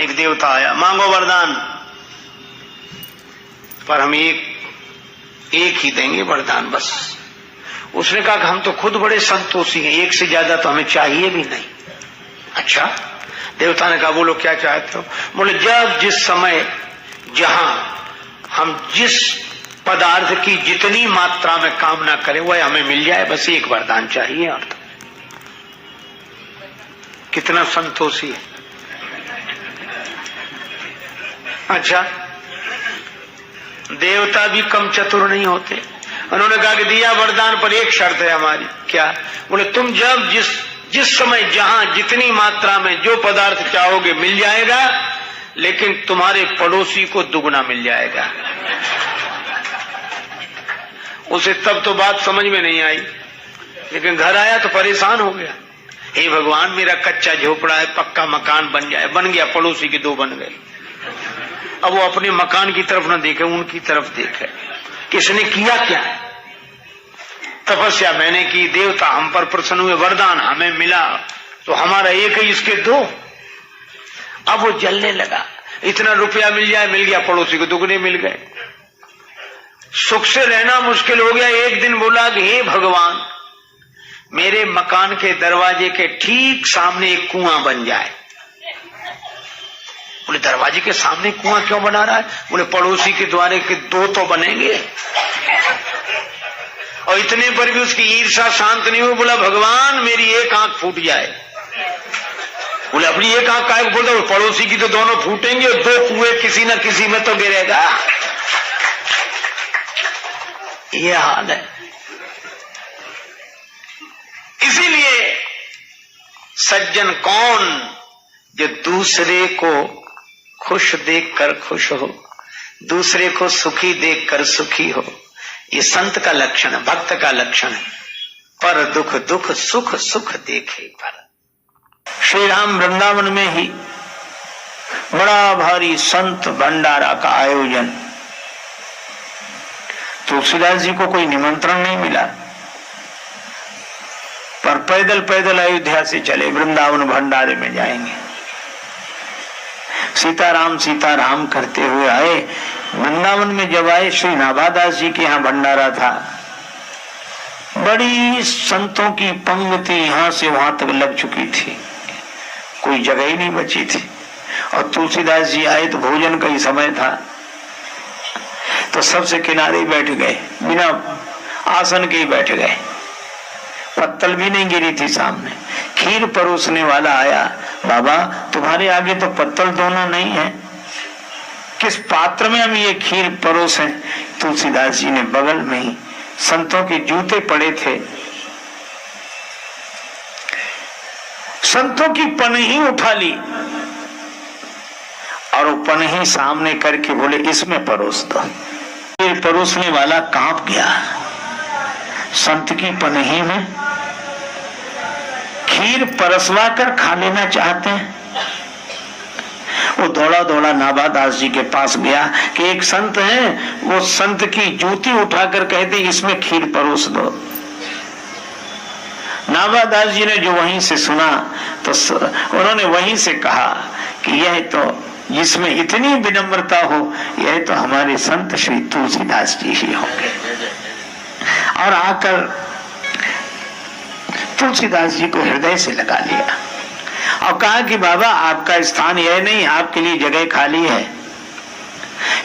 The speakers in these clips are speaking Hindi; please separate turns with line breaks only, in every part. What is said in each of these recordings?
एक देवता आया, मांगो वरदान, पर हम एक ही देंगे वरदान बस। उसने कहा कि हम तो खुद बड़े संतोषी हैं, एक से ज्यादा तो हमें चाहिए भी नहीं। अच्छा, देवता ने कहा बोलो क्या चाहते हो? बोले जब जिस समय जहां हम जिस पदार्थ की जितनी मात्रा में कामना करें वह हमें मिल जाए, बस एक वरदान चाहिए। और तो कितना संतोषी है। अच्छा, देवता भी कम चतुर नहीं होते। उन्होंने कहा कि दिया वरदान, पर एक शर्त है हमारी। क्या? बोले तुम जब जिस समय जहां जितनी मात्रा में जो पदार्थ चाहोगे मिल जाएगा, लेकिन तुम्हारे पड़ोसी को दुगना मिल जाएगा। उसे तब तो बात समझ में नहीं आई, लेकिन घर आया तो परेशान हो गया। हे भगवान, मेरा कच्चा झोपड़ा है, पक्का मकान बन जाए। बन गया, पड़ोसी के दो बन गए। अब वो अपने मकान की तरफ न देखे, उनकी तरफ देखे। किसने किया क्या? तपस्या मैंने की, देवता हम पर प्रसन्न हुए, वरदान हमें मिला, तो हमारा एक ही, इसके दो। अब वो जलने लगा, इतना रुपया मिल जाए, मिल गया, पड़ोसी को दुगने मिल गए। सुख से रहना मुश्किल हो गया। एक दिन बोला कि हे भगवान, मेरे मकान के दरवाजे के ठीक सामने एक कुआं बन जाए। बोले दरवाजे के सामने कुआं क्यों बना रहा है? बोले पड़ोसी के द्वारे के दो तो बनेंगे। और इतने पर भी उसकी ईर्ष्या शांत नहीं हुई। बोला भगवान, मेरी एक आंख फूट जाए। बोले अपनी एक आंख काहे को बोलता? पड़ोसी की तो दोनों फूटेंगे, और दो कुएं किसी न किसी में तो गिरेगा। ये हाल है। इसीलिए सज्जन कौन? जो दूसरे को खुश देखकर खुश हो, दूसरे को सुखी देखकर सुखी हो। ये संत का लक्षण है, भक्त का लक्षण है। पर दुख दुख, सुख सुख देखे पर। श्री राम वृंदावन में ही बड़ा भारी संत भंडारा का आयोजन। तुलसीदास जी को कोई निमंत्रण नहीं मिला, पर पैदल पैदल अयोध्या से चले, वृंदावन भंडारे में जाएंगे। सीताराम सीताराम करते हुए आए। वृंदावन में जब आए, श्री नाभादास जी के यहाँ भंडारा था। बड़ी संतों की पंक्ति यहां से वहां तक लग चुकी थी, कोई जगह ही नहीं बची थी। और तुलसीदास जी आए तो भोजन का ही समय था, तो सबसे किनारे बैठ गए, बिना आसन के ही बैठ गए। पत्तल भी नहीं गिरी थी सामने। खीर परोसने वाला आया, बाबा तुम्हारे आगे तो पत्तल दोनों नहीं है, किस पात्र में हम ये खीर परोसें? तुलसीदास जी ने बगल में ही संतों के जूते पड़े थे, संतों की पनही उठा ली और वो पनही सामने करके बोले इसमें परोस दो। ये परोसने वाला कांप गया। संत की पनही में खीर परसवा कर खा लेना चाहते हैं। वो दौड़ा दौड़ा नाभादास जी के पास गया कि एक संत है, वो संत की जूती उठाकर कहते इसमें खीर परोस दो। नाभादास जी ने जो वहीं से सुना तो उन्होंने वहीं से कहा कि यह तो जिसमें इतनी विनम्रता हो, यह तो हमारे संत श्री तुलसीदास जी ही होंगे। और आकर तुलसीदास जी को हृदय से लगा लिया और कहा कि बाबा आपका स्थान यह नहीं, आपके लिए जगह खाली है।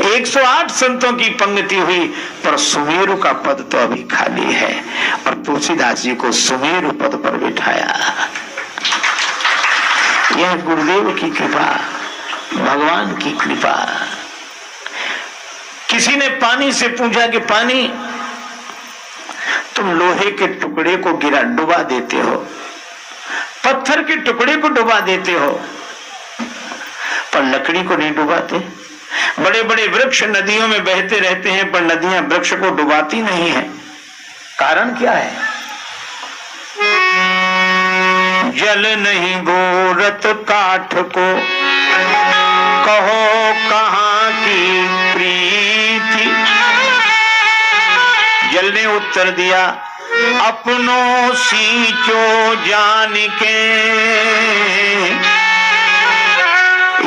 108 संतों की पंक्ति हुई, पर सुमेरु का पद तो अभी खाली है। और तुलसीदास जी को सुमेरु पद पर बिठाया। यह गुरुदेव की कृपा, भगवान की कृपा। किसी ने पानी से पूछा कि पानी, तुम लोहे के टुकड़े को डुबा देते हो, पत्थर के टुकड़े को डुबा देते हो, पर लकड़ी को नहीं डुबाते। बड़े बड़े वृक्ष नदियों में बहते रहते हैं, पर नदियां वृक्ष को डुबाती नहीं है। कारण क्या है? जल नहीं बोरत काठ को, कहो कहाँ की प्रीति। जल ने उत्तर दिया, अपनों सींचो जान के,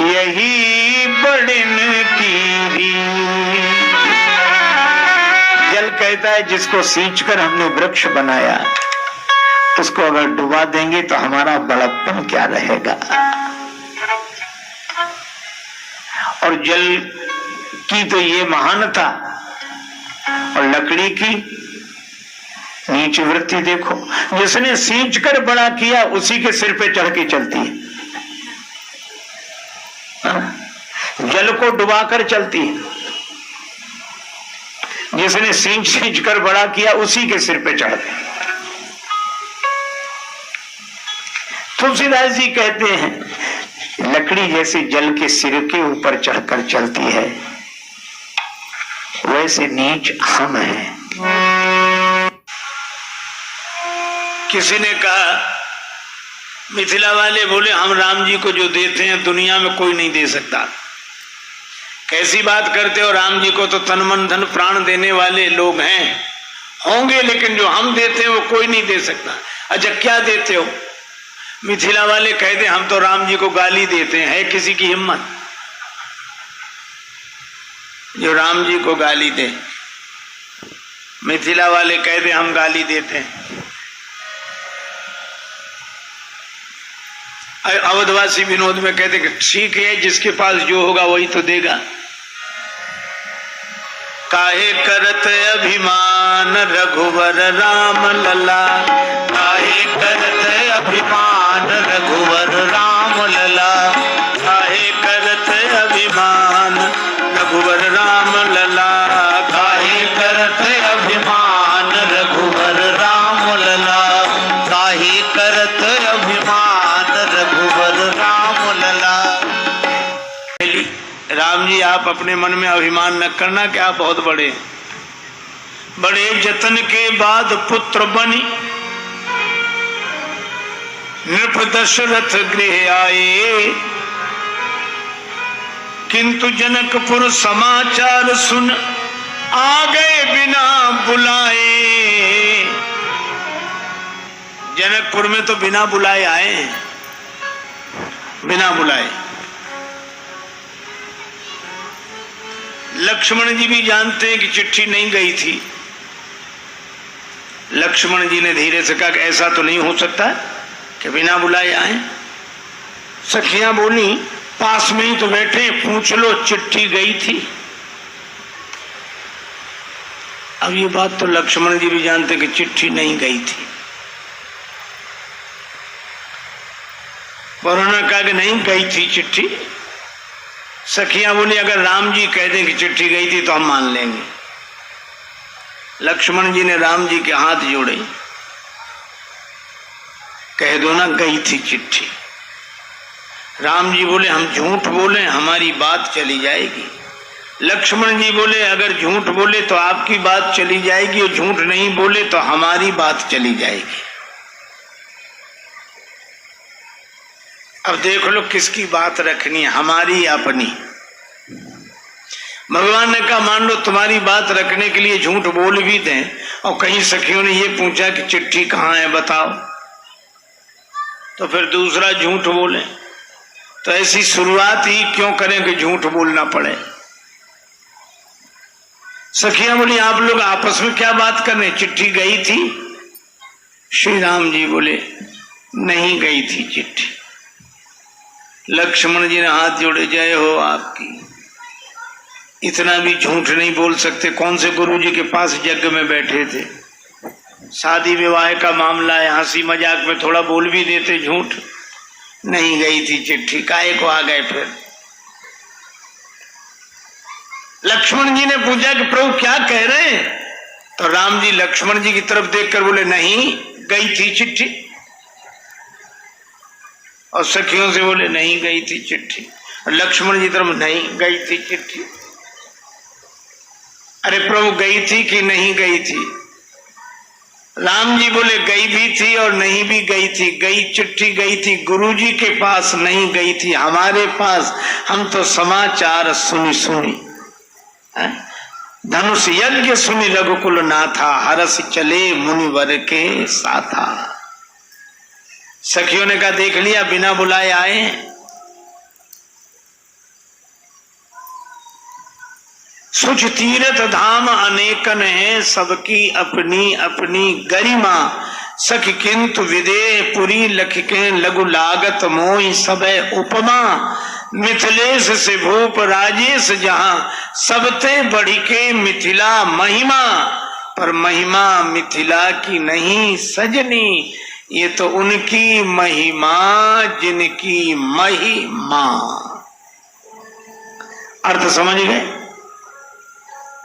यही बड़न की। जल कहता है जिसको सींचकर हमने वृक्ष बनाया, उसको अगर डुबा देंगे तो हमारा बड़प्पन क्या रहेगा। और जल की तो ये महानता, और लकड़ी की नीच वृत्ति देखो, जिसने सींचकर बड़ा किया उसी के सिर पे चढ़ के चलती है, जल को डुबाकर चलती है। जिसने सींच कर बड़ा किया उसी के सिर पे चढ़ते। तुलसीदास जी कहते हैं लकड़ी जैसे जल के सिर के ऊपर चढ़कर चलती है, वैसे नीच हम हैं। किसी ने कहा, मिथिला वाले बोले हम राम जी को जो देते हैं दुनिया में कोई नहीं दे सकता। कैसी बात करते हो, राम जी को तो तन मन धन प्राण देने वाले लोग हैं, होंगे, लेकिन जो हम देते हैं वो कोई नहीं दे सकता। अच्छा क्या देते हो? मिथिला वाले कहते हम तो राम जी को गाली देते हैं। है किसी की हिम्मत जो राम जी को गाली दे? मिथिला वाले कहते हम गाली देते हैं। अवधवासी विनोद में कहते कि ठीक है, जिसके पास जो होगा वही तो देगा। काहे करत अभिमान रघुवर राम लला, काहे करत अभिमान रघुवर राम लला, काहे करत अभिमान रघुवर राम लला, काहे करत अभिमान रघुवर राम लला, काहे करत अभिमान रघुवर राम लला। राम जी आप अपने मन में अभिमान न करना कि आप बहुत बड़े। बड़े जतन के बाद पुत्र बनी नृप दशरथ गृह आए, किंतु जनकपुर समाचार सुन आ गए बिना बुलाए। जनकपुर में तो बिना बुलाए आए, बिना बुलाए। लक्ष्मण जी भी जानते हैं कि चिट्ठी नहीं गई थी। लक्ष्मण जी ने धीरे से कहा कि ऐसा तो नहीं हो सकता कि बिना बुलाए आए। सखियां बोली पास में ही तो बैठे, पूछ लो चिट्ठी गई थी। अब ये बात तो लक्ष्मण जी भी जानते कि चिट्ठी नहीं गई थी। पर उन्होंने कहा कि नहीं गई थी चिट्ठी। सखियां बोली अगर राम जी कह दें कि चिट्ठी गई थी तो हम मान लेंगे। लक्ष्मण जी ने राम जी के हाथ जोड़े, कह दो ना गई थी चिट्ठी। राम जी बोले हम झूठ बोले हमारी बात चली जाएगी। लक्ष्मण जी बोले अगर झूठ बोले तो आपकी बात चली जाएगी, और झूठ नहीं बोले तो हमारी बात चली जाएगी। अब देख लो किसकी बात रखनी है, हमारी या अपनी। भगवान ने कहा मान लो तुम्हारी बात रखने के लिए झूठ बोल भी दें, और कहीं सखियों ने ये पूछा कि चिट्ठी कहाँ है बताओ, तो फिर दूसरा झूठ बोले, तो ऐसी शुरुआत ही क्यों करें कि झूठ बोलना पड़े। सखियां बोली आप लोग आपस में क्या बात कर रहे, चिट्ठी गई थी? श्री राम जी बोले नहीं गई थी चिट्ठी। लक्ष्मण जी ने हाथ जोड़े, जय हो आपकी। इतना भी झूठ नहीं बोल सकते। कौन से गुरु जी के पास यज्ञ में बैठे थे, शादी विवाह का मामला है, हंसी मजाक में थोड़ा बोल भी देते झूठ। नहीं गई थी चिट्ठी, काहे को आ गए फिर? लक्ष्मण जी ने पूछा कि प्रभु क्या कह रहे हैं? तो राम जी लक्ष्मण जी की तरफ देखकर बोले नहीं गई थी चिट्ठी। और सखियों से बोले नहीं गई थी चिट्ठी। और लक्ष्मण जी तरफ नहीं गई थी चिट्ठी। अरे प्रभु गई थी कि नहीं गई थी? राम जी बोले गई भी थी और नहीं भी गई थी। गई चिट्ठी गई थी गुरुजी के पास, नहीं गई थी हमारे पास। हम तो समाचार सुनी सुनी धनुष यज्ञ सुनी रघुकुल नाथा, हरस चले मुनिवर के साथा। सखियों ने कहा देख लिया बिना बुलाए आए। सुच तीर्थ धाम अनेकन है, सबकी अपनी अपनी गरिमा। सख किंतु विदेह पुरी लखिके लघु लागत मोहि सबे उपमा। मिथिलेश से भूप राजेश जहां, सबते बढ़ी के मिथिला महिमा। पर महिमा मिथिला की नहीं सजनी, ये तो उनकी महिमा जिनकी महिमा। अर्थ समझ गए?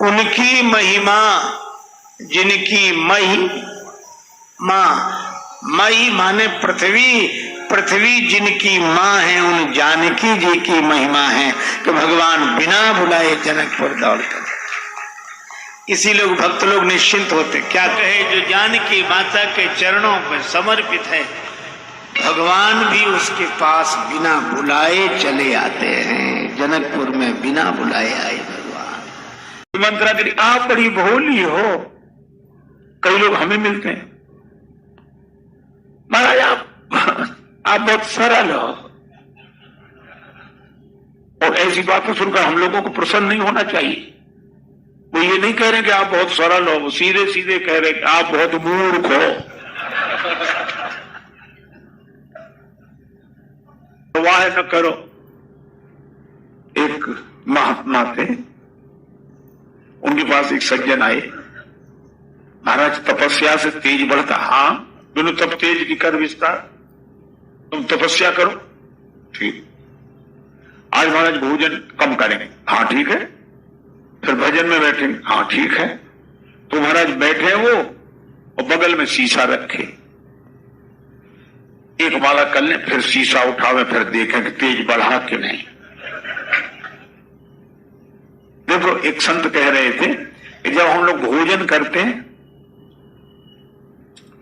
उनकी महिमा जिनकी महिमा। मई माने पृथ्वी, पृथ्वी जिनकी माँ है, उन जानकी जी की महिमा है कि भगवान बिना बुलाए जनकपुर दौड़ते। इसी लोग भक्त लोग निश्चिंत होते। क्या कहे? जो जानकी माता के चरणों पर समर्पित है, भगवान भी उसके पास बिना बुलाए चले आते हैं। जनकपुर में बिना बुलाए आए भगवान। मंत्रा करी, आप बड़ी भोली हो। कई लोग हमें मिलते हैं, महाराज आप बहुत सरल हो। और ऐसी बातें सुनकर हम लोगों को प्रसन्न नहीं होना चाहिए। वो ये नहीं कह रहे कि आप बहुत सरल हो, वो सीधे सीधे कह रहे कि आप बहुत मूर्ख हो। वाह न करो। एक महात्मा थे, उनके पास एक सज्जन आए। महाराज तपस्या से तेज बढ़ता। हाँ, दोनों तब तेज की कर विस्तार, तुम तपस्या करो। ठीक। आज महाराज भोजन कम करेंगे। हाँ ठीक है। फिर भजन में बैठेंगे। हाँ ठीक है। तो महाराज बैठे वो और बगल में शीशा रखे, एक माला कर लें, फिर शीशा उठावे, फिर देखें कि तेज बढ़ा कि नहीं। देखो, एक संत कह रहे थे कि जब हम लोग भोजन करते हैं,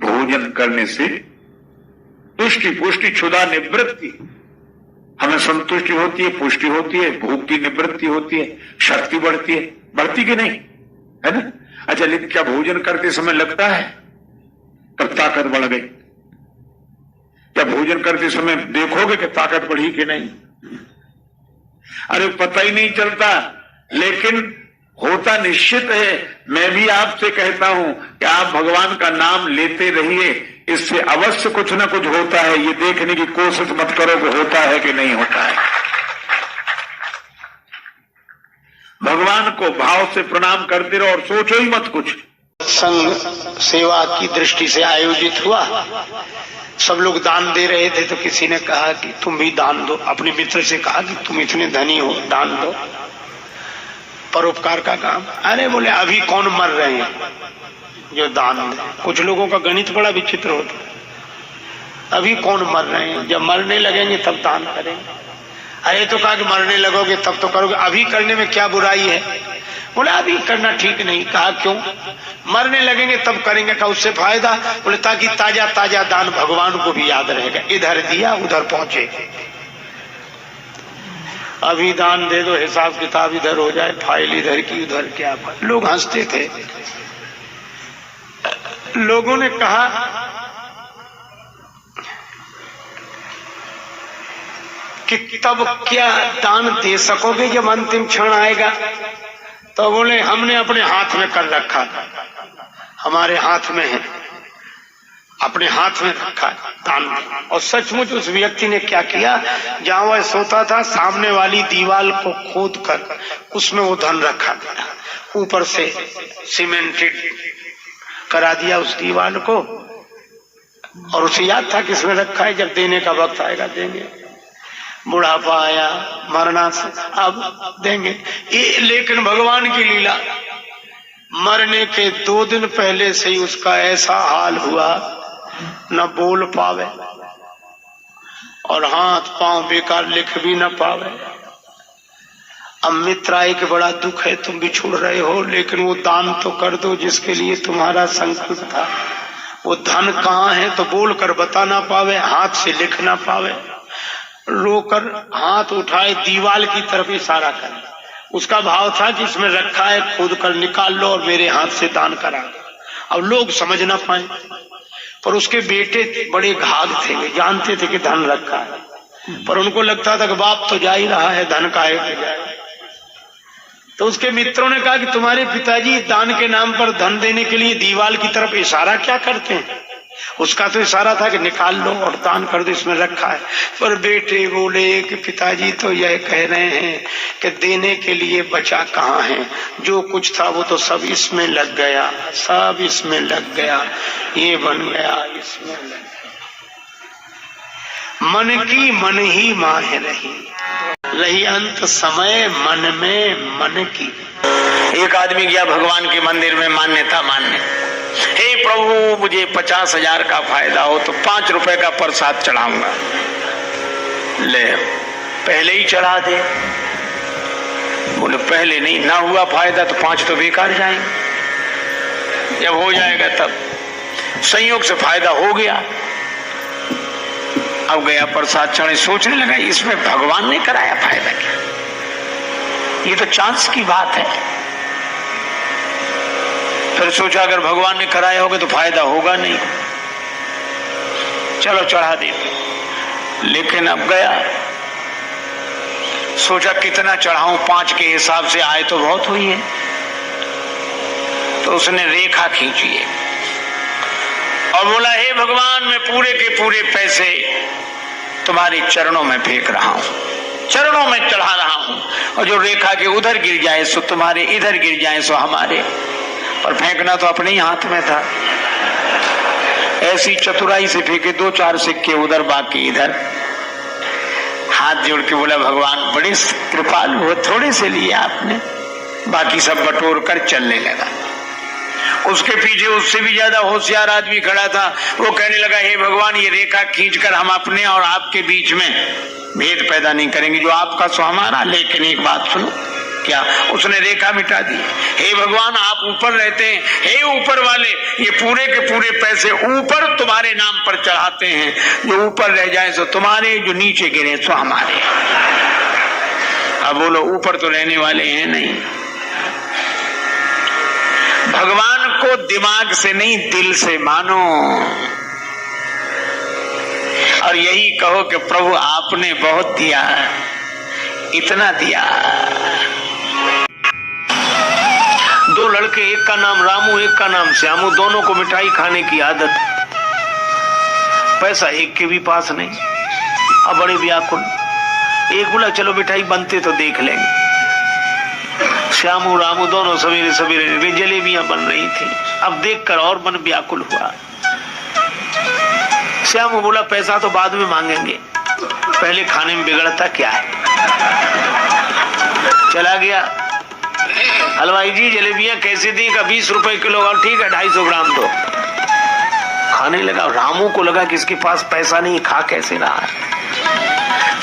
भोजन करने से तुष्टि पुष्टि क्षुधा निवृत्ति, हमें संतुष्टि होती है, पुष्टि होती है, भूख की निवृत्ति होती है, शक्ति बढ़ती है। बढ़ती कि नहीं, है ना? अच्छा, लेकिन क्या भोजन करते समय लगता है कब ताकत बढ़ गई? क्या भोजन करते समय देखोगे कि ताकत बढ़ी कि नहीं? अरे पता ही नहीं चलता, लेकिन होता निश्चित है। मैं भी आपसे कहता हूं कि आप भगवान का नाम लेते रहिए, इससे अवश्य कुछ ना कुछ होता है। ये देखने की कोशिश मत करो कि होता है कि नहीं होता है। भगवान को भाव से प्रणाम करते रहो और सोचो ही मत कुछ। संघ सेवा की दृष्टि से आयोजित हुआ, सब लोग दान दे रहे थे, तो किसी ने कहा कि तुम भी दान दो। अपने मित्र से कहा कि तुम इतने धनी हो, दान दो, परोपकार का काम। अरे बोले अभी कौन मर रहे हैं जो दान दे? कुछ लोगों का गणित बड़ा विचित्र होता है। अभी कौन मर रहे हैं, जब मरने लगेंगे तब दान करेंगे। अरे तो कहा कि मरने लगोगे तब तो करोगे, अभी करने में क्या बुराई है? बोले अभी करना ठीक नहीं। कहा क्यों? मरने लगेंगे तब करेंगे। कहा उससे फायदा? बोले ताकि ताजा ताजा दान भगवान को भी याद रहेगा, इधर दिया उधर पहुंचे। अभी दान दे दो, हिसाब किताब इधर हो जाए, फाइल इधर की उधर क्या। लोग हंसते थे। लोगों ने कहा कि तब क्या दान दे सकोगे जब अंतिम क्षण आएगा? तो बोले हमने अपने हाथ में कर रखा, हमारे हाथ में है, अपने हाथ में रखा दान। और सचमुच उस व्यक्ति ने क्या किया, जहां वह सोता था सामने वाली दीवार को खोद कर उसमें वो धन रखा गया, ऊपर से सीमेंटेड करा दिया उस दीवार को। और उसे याद था किसमें रखा है, जब देने का वक्त आएगा देंगे। बुढ़ापा आया, मरना से अब देंगे। लेकिन भगवान की लीला, मरने के 2 दिन पहले से ही उसका ऐसा हाल हुआ, न बोल पावे और हाथ पांव बेकार लिख भी न पावे। अब मित्र आए कि बड़ा दुख है, तुम भी छुड़ रहे हो, लेकिन वो दान तो कर दो जिसके लिए तुम्हारा संकल्प था। वो धन कहाँ है तो बोल कर बता ना पावे, हाथ से लिख ना पावे, रोकर हाथ उठाए दीवार की तरफ इशारा कर। उसका भाव था कि इसमें रखा है, खोद कर निकाल लो और मेरे हाथ से दान करा दो। अब लोग समझ ना पाए, पर उसके बेटे बड़े घाघ थे, वे जानते थे कि धन रखा है, पर उनको लगता था कि बाप तो जा ही रहा है, धन काहे पे जाए।
तो उसके मित्रों ने कहा कि तुम्हारे पिताजी दान के नाम पर धन देने के लिए दीवार की तरफ इशारा क्या करते हैं? उसका तो इशारा था कि निकाल लो और दान कर दो, इसमें रखा है। पर बेटे बोले कि पिताजी तो यह कह रहे हैं कि देने के लिए बचा कहाँ है, जो कुछ था वो तो सब इसमें लग गया, सब इसमें लग गया, ये बन गया, इसमें लग गया। मन की मन ही माह रही अंत समय मन में मन की।
एक आदमी गया भगवान के मंदिर में मान्यता मानने, हे प्रभु मुझे 50,000 का फायदा हो तो 5 रुपए का प्रसाद चढ़ाऊंगा। ले पहले ही चढ़ा दे। बोले पहले नहीं, ना हुआ फायदा तो 5 तो बेकार जाएंगे, जब हो जाएगा तब। संयोग से फायदा हो गया, अब गया प्रसाद चढ़े, सोचने लगा इसमें भगवान ने कराया फायदा क्या, ये तो चांस की बात है। फिर सोचा अगर भगवान ने कराया होगा तो फायदा होगा नहीं, चलो चढ़ा देते। लेकिन अब गया, सोचा कितना चढ़ाऊं, 5 के हिसाब से आए तो बहुत हुई है। तो उसने रेखा खींची है और बोला हे भगवान मैं पूरे के पूरे पैसे तुम्हारे चरणों में फेंक रहा हूं, चरणों में चढ़ा रहा हूं, और जो रेखा के उधर गिर जाए सो तुम्हारे, इधर गिर जाए सो हमारे। पर फेंकना तो अपने ही हाथ में था। ऐसी चतुराई से फेंके 2-4 सिक्के उधर बाकी इधर। हाथ जोड़ के बोला भगवान बड़े कृपालु हो, थोड़े से लिए आपने, बाकी सब बटोर कर चलने लगा। उसके पीछे उससे भी ज्यादा होशियार आदमी खड़ा था, वो कहने लगा हे भगवान ये रेखा खींचकर हम अपने और आपके बीच में भेद पैदा नहीं करेंगे, जो आपका सो हमारा। लेकिन एक बात सुनो, क्या? उसने रेखा मिटा दी। हे भगवान आप ऊपर रहते हैं, हे ऊपर वाले ये पूरे के पूरे पैसे ऊपर तुम्हारे नाम पर चढ़ाते हैं, जो ऊपर रह जाए सो तुम्हारे, जो नीचे गिरे सो हमारे। अब बोलो ऊपर तो रहने वाले हैं नहीं। भगवान को दिमाग से नहीं दिल से मानो और यही कहो कि प्रभु आपने बहुत दिया, इतना दिया। 2 लड़के, एक का नाम रामू एक का नाम श्यामू, दोनों को मिठाई खाने की आदत। पैसा एक के भी पास नहीं, अब बड़े व्याकुल। एक बोला चलो मिठाई बनते तो देख लेंगे। श्यामू रामू दोनों सवेरे सवेरे जलेबियां बन रही थी, अब देखकर और मन व्याकुल हुआ। श्यामू बोला पैसा तो बाद में मांगेंगे, पहले खाने में बिगड़ता क्या है। चला गया, हलवाई जी जलेबियां कैसे दी? का 20 रुपए किलो। और ठीक है 250 ग्राम दो। खाने लगा। रामू को लगा कि इसके पास पैसा नहीं, खा कैसे रहा है।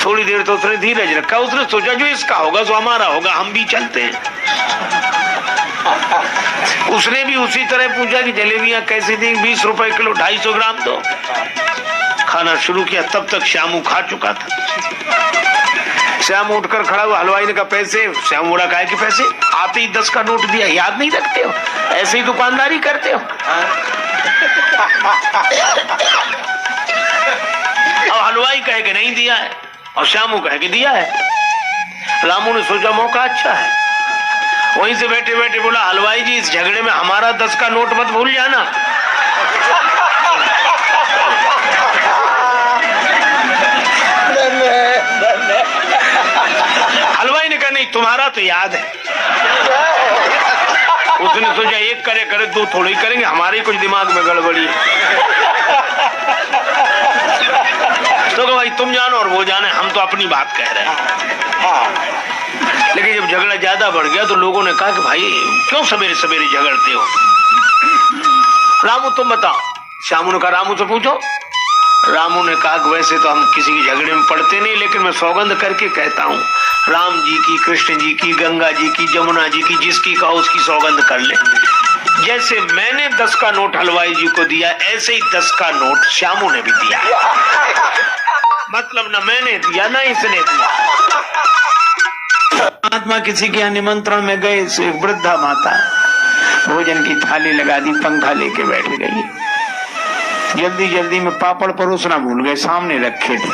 थोड़ी देर तो उसने धीरज रखा, उसने सोचा जो इसका होगा सो हमारा होगा, हम भी चलते हैं। उसने भी उसी तरह पूछा कि जलेबियां कैसे दी? 20 रुपए किलो, 250 ग्राम दो। खाना शुरू किया, तब तक श्यामू खा चुका था। श्यामू उठकर खड़ा हुआ, हलवाई ने कहा पैसे? श्यामू बोला काहे के पैसे? आते ही 10 का नोट दिया, याद नहीं रखते हो? ऐसे ही दुकानदारी करते हो? अब हलवाई कहे कि नहीं दिया है और श्यामू कहे कि दिया है। रामू ने सोचा मौका अच्छा है, वहीं से बैठे बैठे बोला हलवाई जी इस झगड़े में हमारा 10 का नोट मत भूल जाना। हलवाई ने कहा नहीं तुम्हारा तो याद है। उसने सोचा एक करे करे 2 थोड़े ही करेंगे, हमारे कुछ दिमाग में गड़बड़ी है। तो भाई तुम जानो और वो जाने, हम तो अपनी बात कह रहे हैं। लेकिन जब झगड़ा ज्यादा बढ़ गया तो लोगों ने कहा कि भाई क्यों सवेरे सवेरे झगड़ते हो? रामू तुम बताओ। श्यामू ने कहा रामू से पूछो। रामू ने कहा कि वैसे तो हम किसी के झगड़े में पड़ते नहीं, लेकिन मैं सौगंध करके कहता हूँ राम जी की, कृष्ण जी की, गंगा जी की, जमुना जी की, जिसकी कहो उसकी सौगंध कर ले। जैसे मैंने 10 का नोट हलवाई जी को दिया, ऐसे ही 10 का नोट श्यामू ने भी दिया। मतलब न मैंने दिया न इसने दिया। महात्मा किसी के निमंत्रण में गए, एक वृद्धा माता भोजन की थाली लगा दी, पंखा लेके बैठ गई। जल्दी जल्दी में पापड़ परोसना भूल गए, सामने रखे थे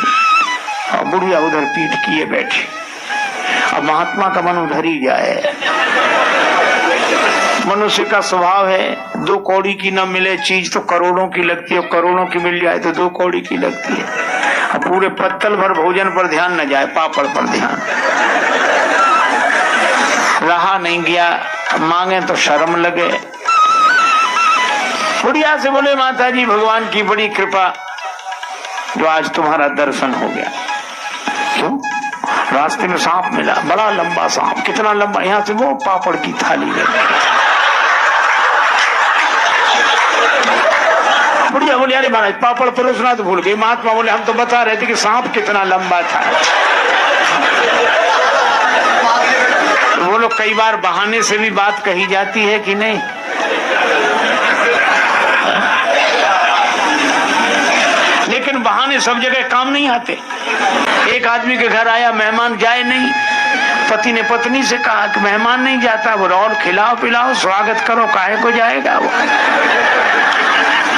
और बुढ़िया उधर पीठ किए बैठी। अब महात्मा का मन उधर ही जाए। मनुष्य का स्वभाव है 2 कौड़ी की न मिले चीज तो करोड़ों की लगती है, करोड़ों की मिल जाए तो 2 कौड़ी की लगती है। अब पूरे पत्तल भर भोजन पर ध्यान न जाए, पापड़ पर ध्यान। रहा नहीं गया, मांगे तो शर्म लगे। बुढ़िया से बोले माता जी भगवान की बड़ी कृपा जो आज तुम्हारा दर्शन हो गया। क्यों? रास्ते में सांप मिला, बड़ा लंबा सांप। कितना लंबा? यहाँ से वो पापड़ की थाली है। बुढ़िया बोले अरे महाराज पापड़ परोसना तो भूल गई। महात्मा बोले हम तो बता रहे थे कि सांप कितना लंबा था। वो लोग कई बार बहाने से भी बात कही जाती है कि नहीं? लेकिन बहाने सब जगह काम नहीं आते। एक आदमी के घर आया मेहमान, जाए नहीं। पति ने पत्नी से कहा कि मेहमान नहीं जाता, वो और खिलाओ पिलाओ स्वागत करो, काहे को जाएगा वो।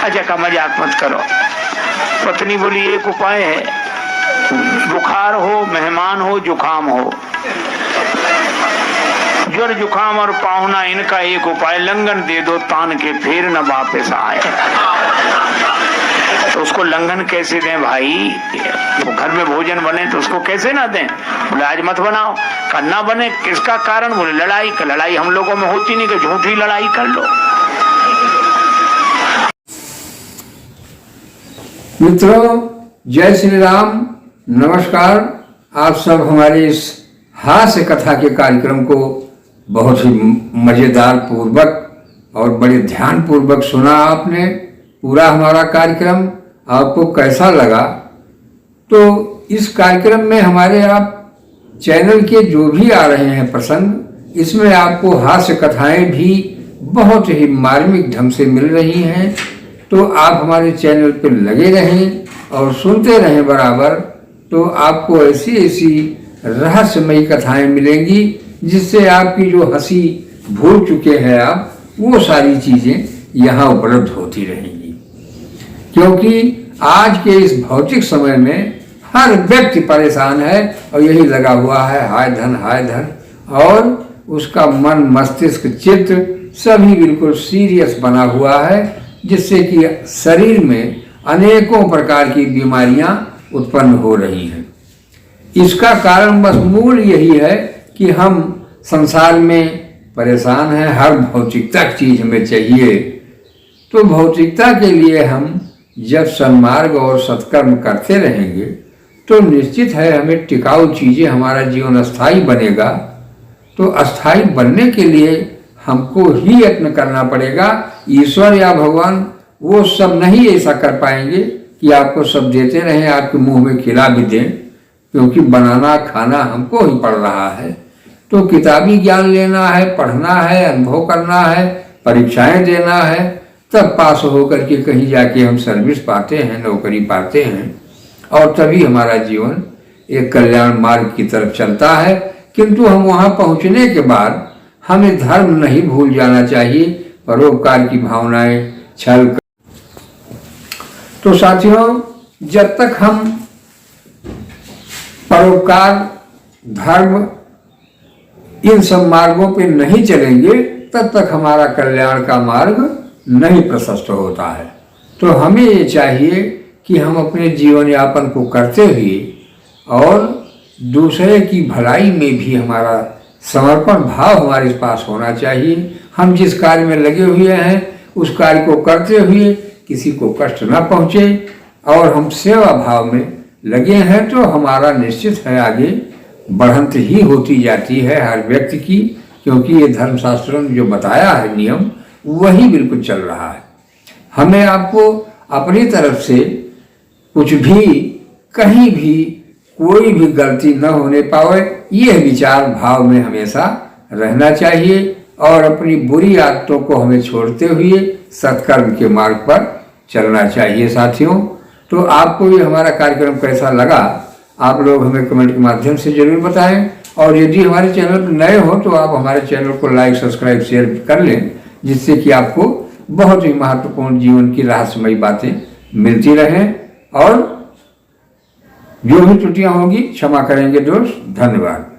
अच्छा का मजाक मत करो। पत्नी बोली एक उपाय है, बुखार हो, मेहमान हो, जुकाम हो, ज्वर जुकाम और पाहुना, इनका एक उपाय लंगन दे दो तान के, फिर न वापस आए। तो उसको लंघन कैसे दें भाई? वो घर में भोजन बने तो उसको कैसे ना दें? बोले आज मत बनाओ। करना बने किसका कारण? बोले लड़ाई का। लड़ाई हम लोगों में होती नहीं कि झूठी लड़ाई कर लो।
मित्रों जय श्री राम, नमस्कार। आप सब हमारे इस हास्य कथा के कार्यक्रम को बहुत ही मजेदार पूर्वक और बड़े ध्यान पूर्वक सुना आपने। पूरा हमारा कार्यक्रम आपको कैसा लगा? तो इस कार्यक्रम में हमारे आप चैनल के जो भी आ रहे हैं प्रसंग, इसमें आपको हास्य कथाएं भी बहुत ही मार्मिक ढंग से मिल रही हैं। तो आप हमारे चैनल पर लगे रहें और सुनते रहें बराबर। तो आपको ऐसी ऐसी रहस्यमयी कथाएं मिलेंगी जिससे आपकी जो हंसी भूल चुके हैं आप, वो सारी चीज़ें यहाँ उपलब्ध होती रहेंगी। क्योंकि आज के इस भौतिक समय में हर व्यक्ति परेशान है और यही लगा हुआ है हाय धन हाय धन, और उसका मन मस्तिष्क चित्त सभी बिल्कुल सीरियस बना हुआ है, जिससे कि शरीर में अनेकों प्रकार की बीमारियां उत्पन्न हो रही हैं। इसका कारण बस मूल यही है कि हम संसार में परेशान हैं, हर भौतिकता की चीज हमें चाहिए। तो भौतिकता के लिए हम जब सन्मार्ग और सत्कर्म करते रहेंगे तो निश्चित है हमें टिकाऊ चीज़ें, हमारा जीवन अस्थायी बनेगा। तो अस्थायी बनने के लिए हमको ही यत्न करना पड़ेगा। ईश्वर या भगवान वो सब नहीं ऐसा कर पाएंगे कि आपको सब देते रहें, आपके मुंह में खिला भी दें, क्योंकि बनाना खाना हमको ही पड़ रहा है। तो किताबी ज्ञान लेना है, पढ़ना है, अनुभव करना है, परीक्षाएं देना है, तब पास होकर के कहीं जाके हम सर्विस पाते हैं, नौकरी पाते हैं, और तभी हमारा जीवन एक कल्याण मार्ग की तरफ चलता है। किंतु हम वहाँ पहुँचने के बाद हमें धर्म नहीं भूल जाना चाहिए, परोपकार की भावनाएं, छल। तो साथियों, जब तक हम परोपकार, धर्म, इन सब मार्गों पे नहीं चलेंगे, तब तक हमारा कल्याण का मार्ग नहीं प्रशस्त होता है। तो हमें ये चाहिए कि हम अपने जीवन यापन को करते हुए और दूसरे की भलाई में भी हमारा समर्पण भाव हमारे पास होना चाहिए। हम जिस कार्य में लगे हुए हैं उस कार्य को करते हुए किसी को कष्ट न पहुँचे, और हम सेवा भाव में लगे हैं तो हमारा निश्चित है आगे बढ़ंत ही होती जाती है हर व्यक्ति की, क्योंकि ये धर्मशास्त्रों ने जो बताया है नियम वही बिल्कुल चल रहा है। हमें आपको अपनी तरफ से कुछ भी कहीं भी कोई भी गलती न होने पाए, ये विचार भाव में हमेशा रहना चाहिए, और अपनी बुरी आदतों को हमें छोड़ते हुए सत्कर्म के मार्ग पर चलना चाहिए। साथियों, तो आपको ये हमारा कार्यक्रम कैसा लगा आप लोग हमें कमेंट के माध्यम से जरूर बताएं, और यदि हमारे चैनल पर नए हो तो आप हमारे चैनल को लाइक, सब्सक्राइब, शेयर कर लें, जिससे कि आपको बहुत ही महत्वपूर्ण जीवन की रहस्यमयी बातें मिलती रहें, और जो भी त्रुटियां होंगी क्षमा करेंगे दोस्त। धन्यवाद।